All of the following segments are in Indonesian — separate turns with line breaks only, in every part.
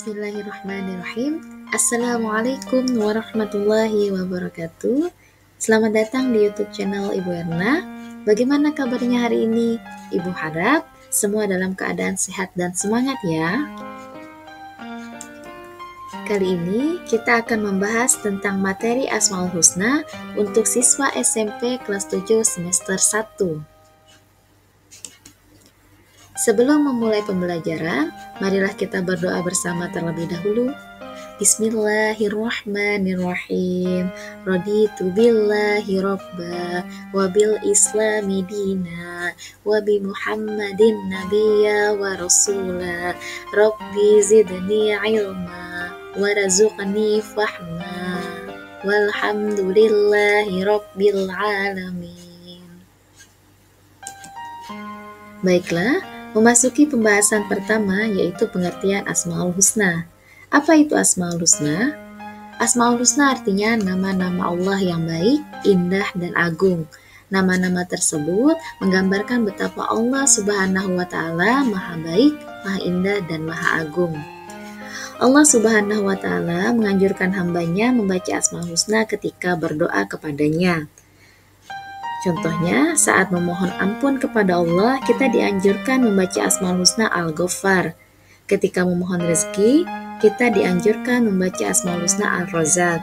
Bismillahirrahmanirrahim. Assalamualaikum warahmatullahi wabarakatuh. Selamat datang di YouTube channel Ibu Erna. Bagaimana kabarnya hari ini? Ibu harap semua dalam keadaan sehat dan semangat ya. Kali ini kita akan membahas tentang materi Asmaul Husna untuk siswa SMP kelas 7 semester 1. Sebelum memulai pembelajaran, marilah kita berdoa bersama terlebih dahulu. Bismillahirrahmanirrahim. Raditu billahi robba, wabil islami dina, wabi muhammadin nabiyya wa rasula. Rabbi zidni ilma, warazuqni fahma. Walhamdulillahi rabbil alamin. Baiklah, memasuki pembahasan pertama yaitu pengertian Asmaul Husna. Apa itu Asmaul Husna? Asmaul Husna artinya nama-nama Allah yang baik, indah, dan agung. Nama-nama tersebut menggambarkan betapa Allah Subhanahu wa Ta'ala Maha Baik, Maha Indah, dan Maha Agung. Allah Subhanahu wa Ta'ala menganjurkan hambanya membaca Asmaul Husna ketika berdoa kepadanya. Contohnya, saat memohon ampun kepada Allah, kita dianjurkan membaca Asmaul Husna Al-Ghaffar. Ketika memohon rezeki, kita dianjurkan membaca Asmaul Husna Al-Razzaq.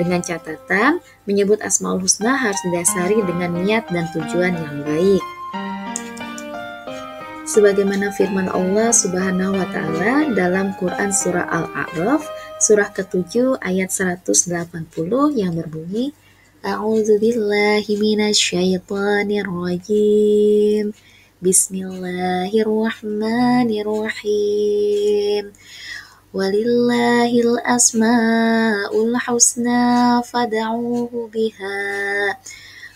Dengan catatan, menyebut Asmaul Husna harus didasari dengan niat dan tujuan yang baik. Sebagaimana firman Allah Subhanahu wa Ta'ala dalam Quran surah Al-A'raf, surah ke-7 ayat 180 yang berbunyi, A'udzu billahi minasyaitonir rajim. Bismillahirrahmanirrahim. Walillahil asmaul husna fad'uuhu biha.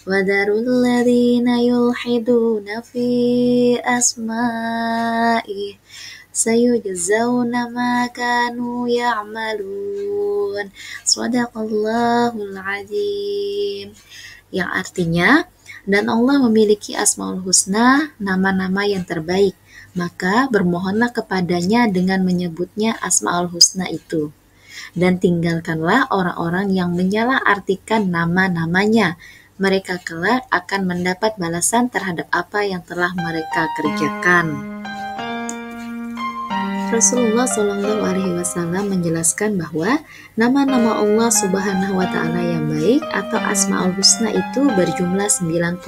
Wadarul ladzina yulhiduna fi asma'ih. Sayujzauna ma kanu ya'malun. Shadaqallahul azim. Yang artinya, dan Allah memiliki Asmaul Husna, nama-nama yang terbaik, maka bermohonlah kepadanya dengan menyebutnya Asmaul Husna itu. Dan tinggalkanlah orang-orang yang menyalahartikan nama-namanya. Mereka kelak akan mendapat balasan terhadap apa yang telah mereka kerjakan. Rasulullah Shallallahu Alaihi Wasallam menjelaskan bahwa nama-nama Allah Subhanahu Wa Taala yang baik atau Asmaul Husna itu berjumlah 99.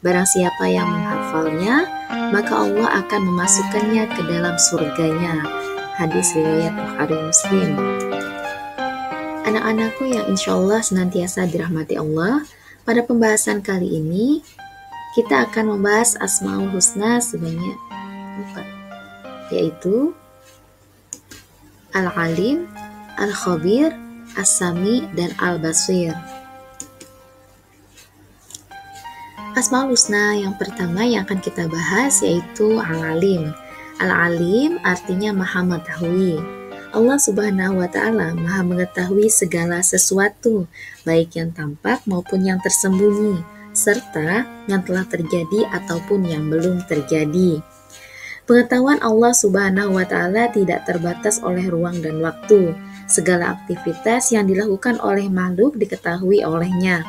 Barang siapa yang menghafalnya, maka Allah akan memasukkannya ke dalam surganya. Hadis riwayat Bukhari Muslim. Anak-anakku yang insya Allah senantiasa dirahmati Allah, pada pembahasan kali ini kita akan membahas Asmaul Husna sebanyak 4. Yaitu Al-Alim, Al-Khabir, As-Sami, dan Al-Basir. Asmaul Husna yang pertama yang akan kita bahas yaitu Al-Alim. Al-Alim artinya Maha Mengetahui. Allah Subhanahu wa Ta'ala Maha mengetahui segala sesuatu, baik yang tampak maupun yang tersembunyi, serta yang telah terjadi ataupun yang belum terjadi. Pengetahuan Allah Subhanahu wa Ta'ala tidak terbatas oleh ruang dan waktu. Segala aktivitas yang dilakukan oleh makhluk diketahui olehnya.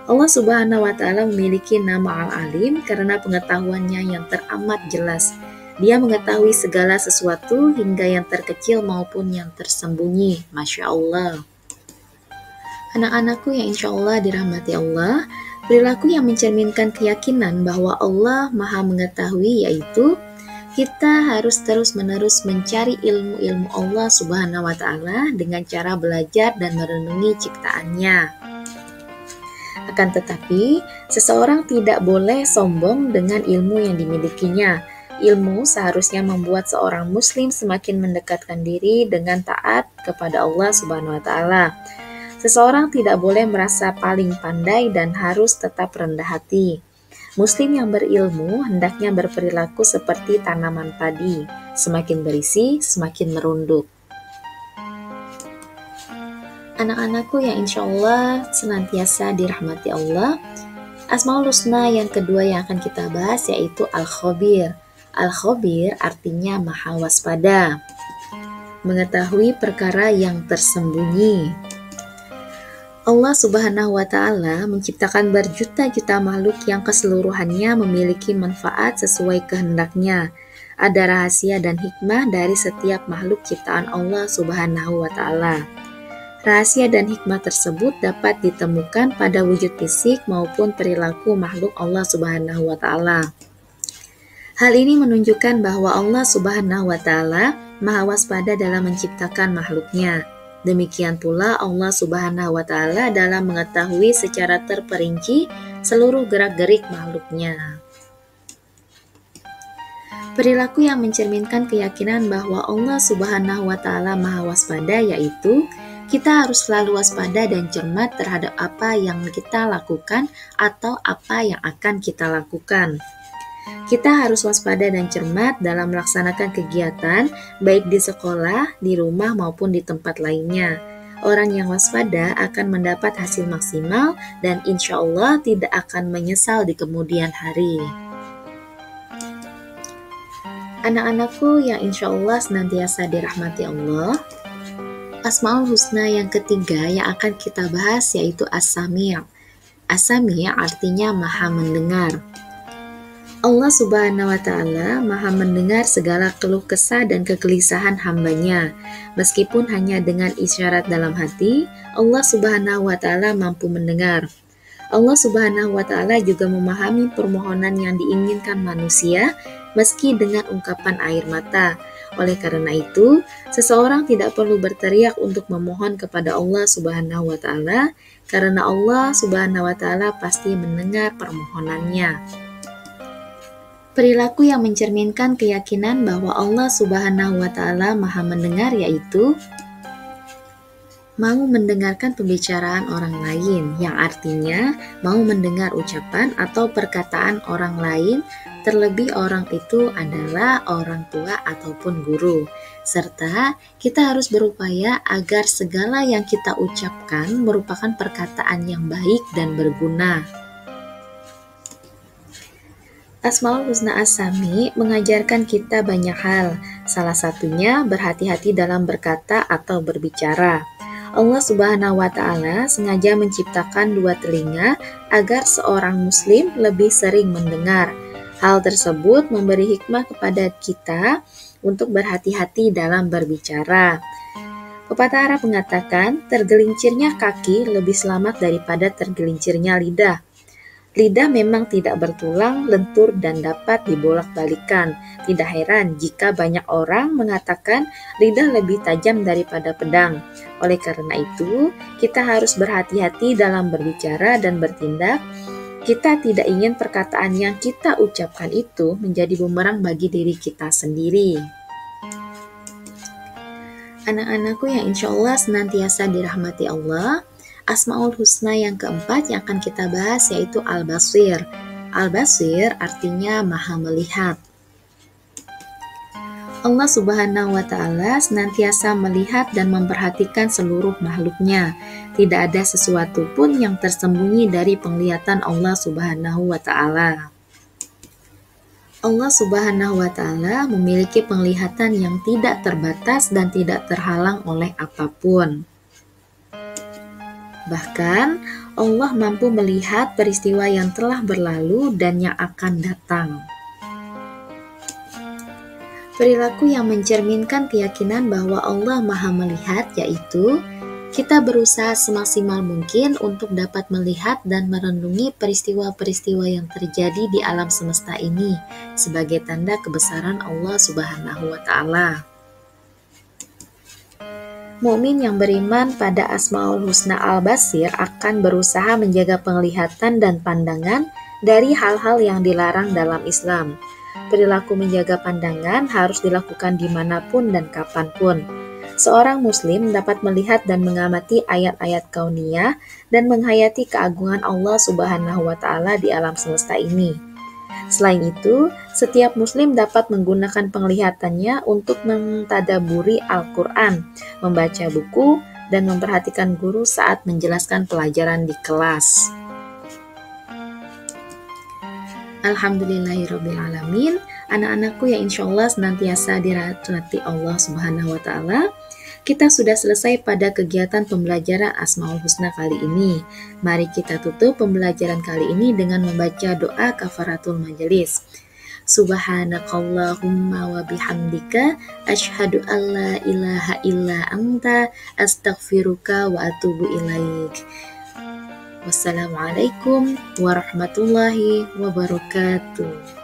Allah Subhanahu wa Ta'ala memiliki nama Al-Alim karena pengetahuannya yang teramat jelas. Dia mengetahui segala sesuatu hingga yang terkecil maupun yang tersembunyi. Masya Allah. Anak-anakku yang insya Allah dirahmati Allah, perilaku yang mencerminkan keyakinan bahwa Allah Maha Mengetahui yaitu kita harus terus-menerus mencari ilmu-ilmu Allah Subhanahu wa Ta'ala dengan cara belajar dan merenungi ciptaannya. Akan tetapi, seseorang tidak boleh sombong dengan ilmu yang dimilikinya. Ilmu seharusnya membuat seorang muslim semakin mendekatkan diri dengan taat kepada Allah Subhanahu wa Ta'ala. Seseorang tidak boleh merasa paling pandai dan harus tetap rendah hati. Muslim yang berilmu hendaknya berperilaku seperti tanaman padi, semakin berisi, semakin merunduk. Anak-anakku yang insya Allah senantiasa dirahmati Allah, Asmaul Husna yang kedua yang akan kita bahas yaitu Al-Khabir. Al-Khabir artinya maha waspada. mengetahui perkara yang tersembunyi. Allah Subhanahu wa Ta'ala menciptakan berjuta-juta makhluk yang keseluruhannya memiliki manfaat sesuai kehendaknya. Ada rahasia dan hikmah dari setiap makhluk ciptaan Allah Subhanahu wa Ta'ala. Rahasia dan hikmah tersebut dapat ditemukan pada wujud fisik maupun perilaku makhluk Allah Subhanahu wa Ta'ala. Hal ini menunjukkan bahwa Allah Subhanahu wa Ta'ala Maha waspada dalam menciptakan makhluknya. Demikian pula Allah Subhanahu wa Ta'ala dalam mengetahui secara terperinci seluruh gerak-gerik makhluknya. Perilaku yang mencerminkan keyakinan bahwa Allah Subhanahu wa Ta'ala Maha waspada yaitu kita harus selalu waspada dan cermat terhadap apa yang kita lakukan atau apa yang akan kita lakukan. Kita harus waspada dan cermat dalam melaksanakan kegiatan, baik di sekolah, di rumah, maupun di tempat lainnya. Orang yang waspada akan mendapat hasil maksimal dan insya Allah tidak akan menyesal di kemudian hari. Anak-anakku yang insya Allah senantiasa dirahmati Allah, Asmaul Husna yang ketiga yang akan kita bahas yaitu As-Sami'. As-Sami' artinya Maha mendengar. Allah Subhanahu wa Ta'ala Maha mendengar segala keluh kesah dan kegelisahan hambanya. Meskipun hanya dengan isyarat dalam hati, Allah Subhanahu wa Ta'ala mampu mendengar. Allah Subhanahu wa Ta'ala juga memahami permohonan yang diinginkan manusia meski dengan ungkapan air mata. Oleh karena itu, seseorang tidak perlu berteriak untuk memohon kepada Allah Subhanahu wa Ta'ala karena Allah Subhanahu wa Ta'ala pasti mendengar permohonannya. Perilaku yang mencerminkan keyakinan bahwa Allah Subhanahu wa Ta'ala Maha mendengar yaitu mau mendengarkan pembicaraan orang lain, yang artinya mau mendengar ucapan atau perkataan orang lain, terlebih orang itu adalah orang tua ataupun guru. Serta kita harus berupaya agar segala yang kita ucapkan merupakan perkataan yang baik dan berguna. Asmaul Husna As-Sami mengajarkan kita banyak hal, salah satunya berhati-hati dalam berkata atau berbicara. Allah Subhanahu wa Ta'ala sengaja menciptakan dua telinga agar seorang muslim lebih sering mendengar. Hal tersebut memberi hikmah kepada kita untuk berhati-hati dalam berbicara. Pepatah Arab mengatakan, tergelincirnya kaki lebih selamat daripada tergelincirnya lidah. Lidah memang tidak bertulang, lentur, dan dapat dibolak-balikan. Tidak heran jika banyak orang mengatakan lidah lebih tajam daripada pedang. Oleh karena itu, kita harus berhati-hati dalam berbicara dan bertindak. Kita tidak ingin perkataan yang kita ucapkan itu menjadi bumerang bagi diri kita sendiri. Anak-anakku yang insya Allah senantiasa dirahmati Allah, Asmaul Husna yang keempat yang akan kita bahas yaitu Al-Basir. Al-Basir artinya Maha melihat. Allah Subhanahu wa Ta'ala senantiasa melihat dan memperhatikan seluruh makhluknya. Tidak ada sesuatu pun yang tersembunyi dari penglihatan Allah Subhanahu wa Ta'ala. Allah Subhanahu wa Ta'ala memiliki penglihatan yang tidak terbatas dan tidak terhalang oleh apapun. Bahkan, Allah mampu melihat peristiwa yang telah berlalu dan yang akan datang. Perilaku yang mencerminkan keyakinan bahwa Allah Maha melihat yaitu kita berusaha semaksimal mungkin untuk dapat melihat dan merenungi peristiwa-peristiwa yang terjadi di alam semesta ini sebagai tanda kebesaran Allah Subhanahu wa Ta'ala. Mukmin yang beriman pada Asmaul Husna Al-Basir akan berusaha menjaga penglihatan dan pandangan dari hal-hal yang dilarang dalam Islam. Perilaku menjaga pandangan harus dilakukan dimanapun dan kapanpun. Seorang muslim dapat melihat dan mengamati ayat-ayat kauniyah dan menghayati keagungan Allah Subhanahu wa Ta'ala di alam semesta ini. Selain itu, setiap muslim dapat menggunakan penglihatannya untuk mentadaburi Al-Quran, membaca buku, dan memperhatikan guru saat menjelaskan pelajaran di kelas. Alhamdulillahirrabbilalamin. Anak-anakku yang insya Allah senantiasa dirahmati Allah Subhanahu wa Ta'ala, kita sudah selesai pada kegiatan pembelajaran Asmaul Husna kali ini. Mari kita tutup pembelajaran kali ini dengan membaca doa kafaratul majelis. Subhanakallahumma wa bihamdika asyhadu an la ilaha illa anta astaghfiruka wa atubu ilaik. Wassalamualaikum warahmatullahi wabarakatuh.